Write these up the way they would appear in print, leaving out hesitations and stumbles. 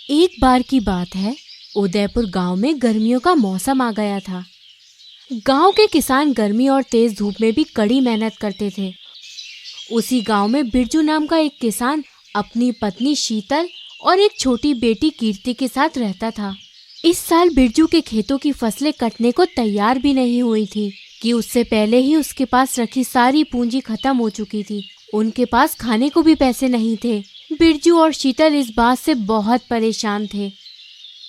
एक बार की बात है, उदयपुर गांव में गर्मियों का मौसम आ गया था। गांव के किसान गर्मी और तेज धूप में भी कड़ी मेहनत करते थे। उसी गांव में बिरजू नाम का एक किसान अपनी पत्नी शीतल और एक छोटी बेटी कीर्ति के साथ रहता था। इस साल बिरजू के खेतों की फसलें कटने को तैयार भी नहीं हुई थी कि उससे पहले ही उसके पास रखी सारी पूंजी खत्म हो चुकी थी। उनके पास खाने को भी पैसे नहीं थे। बिरजू और शीतल इस बात से बहुत परेशान थे।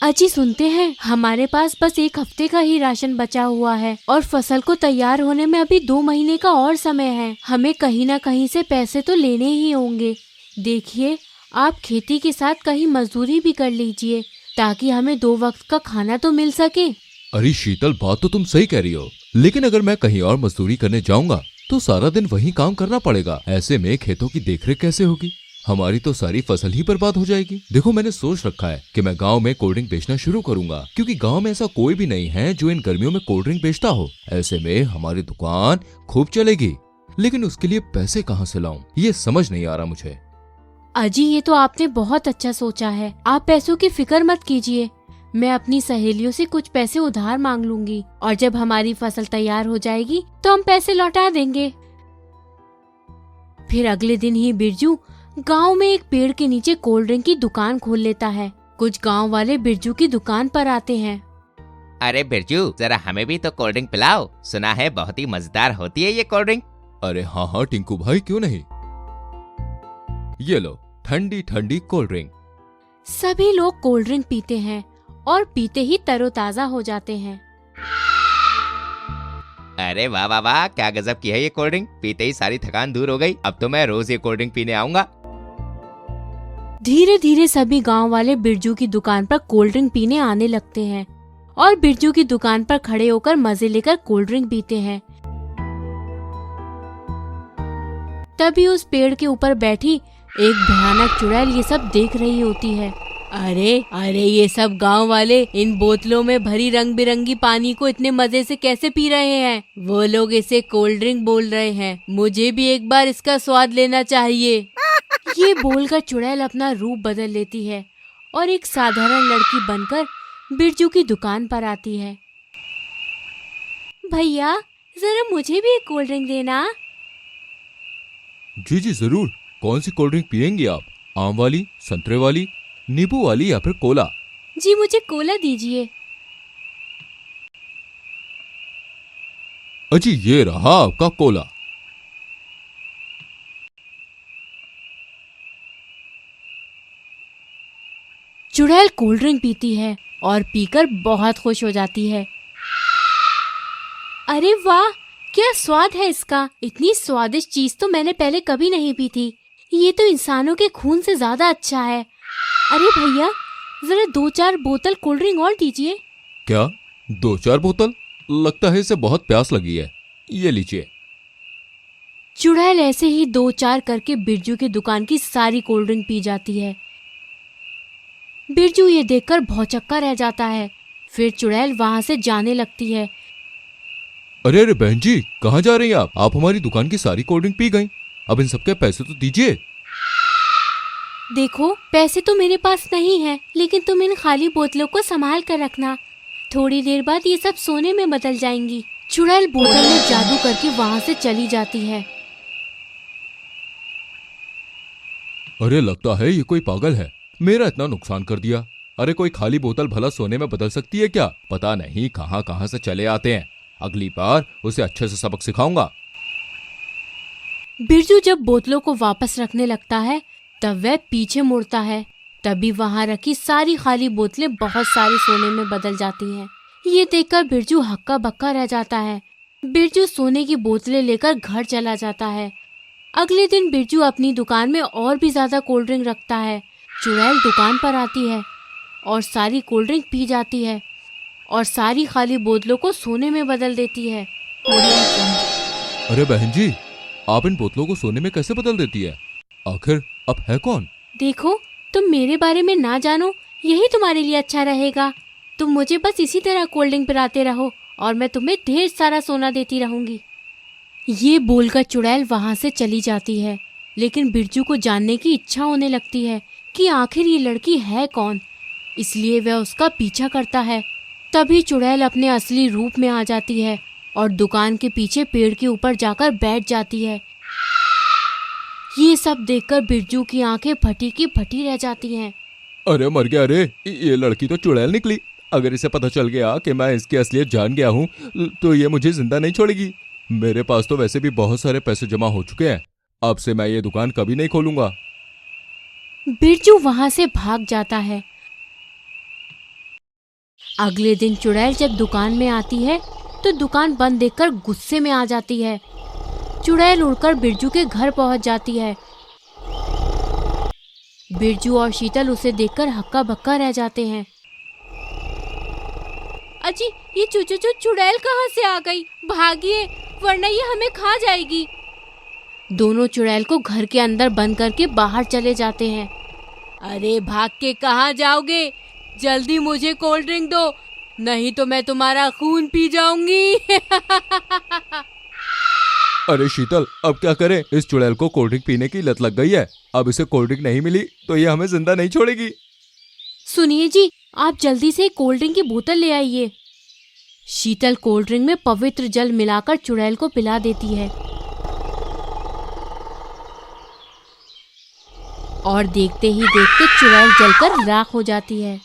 अजी सुनते हैं, हमारे पास बस एक हफ्ते का ही राशन बचा हुआ है और फसल को तैयार होने में अभी 2 महीने का और समय है। हमें कहीं ना कहीं से पैसे तो लेने ही होंगे। देखिए, आप खेती के साथ कहीं मजदूरी भी कर लीजिए ताकि हमें 2 वक्त का खाना तो मिल सके। अरे शीतल, बात तो तुम सही कह रही हो, लेकिन अगर मैं कहीं और मजदूरी करने जाऊंगा तो सारा दिन वही काम करना पड़ेगा। ऐसे में खेतों की देखरेख कैसे होगी? हमारी तो सारी फसल ही बर्बाद हो जाएगी। देखो, मैंने सोच रखा है कि मैं गांव में कोल्ड ड्रिंक बेचना शुरू करूंगा, क्योंकि गांव में ऐसा कोई भी नहीं है जो इन गर्मियों में कोल्ड ड्रिंक बेचता हो। ऐसे में हमारी दुकान खूब चलेगी, लेकिन उसके लिए पैसे कहाँ से लाऊं, ये समझ नहीं आ रहा मुझे। अजी, ये तो आपने बहुत अच्छा सोचा है। आप पैसों की फिक्र मत कीजिए। मैं अपनी सहेलियों से कुछ पैसे उधार मांग लूंगी और जब हमारी फसल तैयार हो जाएगी तो हम पैसे लौटा देंगे। फिर अगले दिन ही बिरजू गांव में एक पेड़ के नीचे कोल्ड ड्रिंक की दुकान खोल लेता है। कुछ गांव वाले बिरजू की दुकान पर आते हैं। अरे बिरजू, जरा हमें भी तो कोल्ड ड्रिंक पिलाओ। सुना है बहुत ही मजेदार होती है ये कोल्ड ड्रिंक। अरे हाँ हाँ टिंकू भाई, क्यों नहीं। ये लो ठंडी ठंडी कोल्ड ड्रिंक। सभी लोग कोल्ड ड्रिंक पीते हैं और पीते ही तरोताजा हो जाते हैं। अरे वाह वाह वाह, क्या गजब की है ये कोल्ड ड्रिंक। पीते ही सारी थकान दूर हो गई। अब तो मैं रोज ये कोल्ड ड्रिंक पीने आऊंगा। धीरे धीरे सभी गांव वाले बिरजू की दुकान पर कोल्ड ड्रिंक पीने आने लगते हैं और बिरजू की दुकान पर खड़े होकर मजे लेकर कोल्ड ड्रिंक पीते हैं। तभी उस पेड़ के ऊपर बैठी एक भयानक चुड़ैल ये सब देख रही होती है। अरे ये सब गांव वाले इन बोतलों में भरी रंग बिरंगी पानी को इतने मजे से कैसे पी रहे हैं? वो लोग इसे कोल्ड ड्रिंक बोल रहे हैं। मुझे भी एक बार इसका स्वाद लेना चाहिए। ये बोलकर चुड़ैल अपना रूप बदल लेती है और एक साधारण लड़की बनकर बिरजू की दुकान पर आती है। भैया, जरा मुझे भी एक कोल्ड ड्रिंक देना। जी जी जरूर। कौन सी कोल्ड ड्रिंक पियेंगी आप? आम वाली, संतरे वाली, नींबू वाली या फिर कोला? जी, मुझे कोला दीजिए। अजी, ये रहा आपका कोला। चुड़ैल कोल्ड ड्रिंक पीती है और पीकर बहुत खुश हो जाती है। अरे वाह, क्या स्वाद है इसका! इतनी स्वादिष्ट चीज तो मैंने पहले कभी नहीं पी थी। ये तो इंसानों के खून से ज्यादा अच्छा है। अरे भैया, जरा 2-4 बोतल कोल्ड ड्रिंक और दीजिए। क्या 2-4 बोतल? लगता है इसे बहुत प्यास लगी है। ये लीजिए। चुड़ैल ऐसे ही 2-4 करके बिरजू की दुकान की सारी कोल्ड ड्रिंक पी जाती है। बिरजू ये देखकर भौचक्का रह जाता है। फिर चुड़ैल वहां से जाने लगती है। अरे अरे बहन जी, कहाँ जा रही हैं आप? आप हमारी दुकान की सारी कोल्ड ड्रिंक पी गई। अब इन सबके पैसे तो दीजिए। देखो, पैसे तो मेरे पास नहीं है, लेकिन तुम इन खाली बोतलों को संभाल कर रखना। थोड़ी देर बाद ये सब सोने में बदल जाएंगी। चुड़ैल बोतल में जादू करके वहां से चली जाती है। अरे लगता है ये कोई पागल है, मेरा इतना नुकसान कर दिया। अरे कोई खाली बोतल भला सोने में बदल सकती है क्या? पता नहीं कहाँ कहाँ से चले आते हैं। अगली बार उसे अच्छे से सबक सिखाऊंगा। बिरजू जब बोतलों को वापस रखने लगता है तब वह पीछे मुड़ता है। तभी वहां रखी सारी खाली बोतलें बहुत सारे सोने में बदल जाती हैं। ये देखकर बिरजू हक्का बक्का रह जाता है। बिरजू सोने की बोतलें लेकर घर चला जाता है। अगले दिन बिरजू अपनी दुकान में और भी ज्यादा कोल्ड ड्रिंक रखता है। चुड़ैल दुकान पर आती है और सारी कोल्ड ड्रिंक पी जाती है और सारी खाली बोतलों को सोने में बदल देती है। अरे बहन जी, आप इन बोतलों को सोने में कैसे बदल देती है? आखिर अब है कौन? देखो, तुम मेरे बारे में ना जानो, यही तुम्हारे लिए अच्छा रहेगा। तुम मुझे बस इसी तरह कोल्ड ड्रिंक पिलाते रहो और मैं तुम्हें ढेर सारा सोना देती रहूंगी। ये बोलकर चुड़ैल वहां से चली जाती है। लेकिन बिरजू को जानने की इच्छा होने लगती है कि आखिर ये लड़की है कौन इसलिए वह उसका पीछा करता है। तभी चुड़ैल अपने असली रूप में आ जाती है और दुकान के पीछे पेड़ के ऊपर जाकर बैठ जाती है। ये सब देखकर बिरजू की आंखें फटी की फटी रह जाती हैं। अरे मर गया, अरे ये लड़की तो चुड़ैल निकली। अगर इसे पता चल गया कि मैं इसकी असलियत जान गया हूँ तो ये मुझे जिंदा नहीं छोड़ेगी। मेरे पास तो वैसे भी बहुत सारे पैसे जमा हो चुके हैं, अब से मैं ये दुकान कभी नहीं खोलूंगा। बिरजू वहां से भाग जाता है। अगले दिन चुड़ैल जब दुकान में आती है तो दुकान बंद देखकर गुस्से में आ जाती है। चुड़ैल उड़कर बिरजू के घर पहुंच जाती है। बिरजू और शीतल उसे देखकर हक्का बक्का रह जाते हैं। अजी, ये चुड़ैल कहाँ से आ गई? भागिए, वरना ये हमें खा जाएगी। दोनों चुड़ैल को घर के अंदर बंद करके बाहर चले जाते हैं। अरे भाग के कहाँ जाओगे? जल्दी मुझे कोल्ड ड्रिंक दो, नहीं तो मैं तुम्हारा खून पी जाऊंगी। अरे शीतल, अब क्या करें? इस चुड़ैल को कोल्ड ड्रिंक पीने की लत लग गई है। अब इसे कोल्ड ड्रिंक नहीं मिली तो ये हमें जिंदा नहीं छोड़ेगी। सुनिए जी, आप जल्दी से कोल्ड ड्रिंक की बोतल ले आइए। शीतल कोल्ड ड्रिंक में पवित्र जल मिलाकर चुड़ैल को पिला देती है और देखते ही देखते चुड़ैल जलकर राख हो जाती है।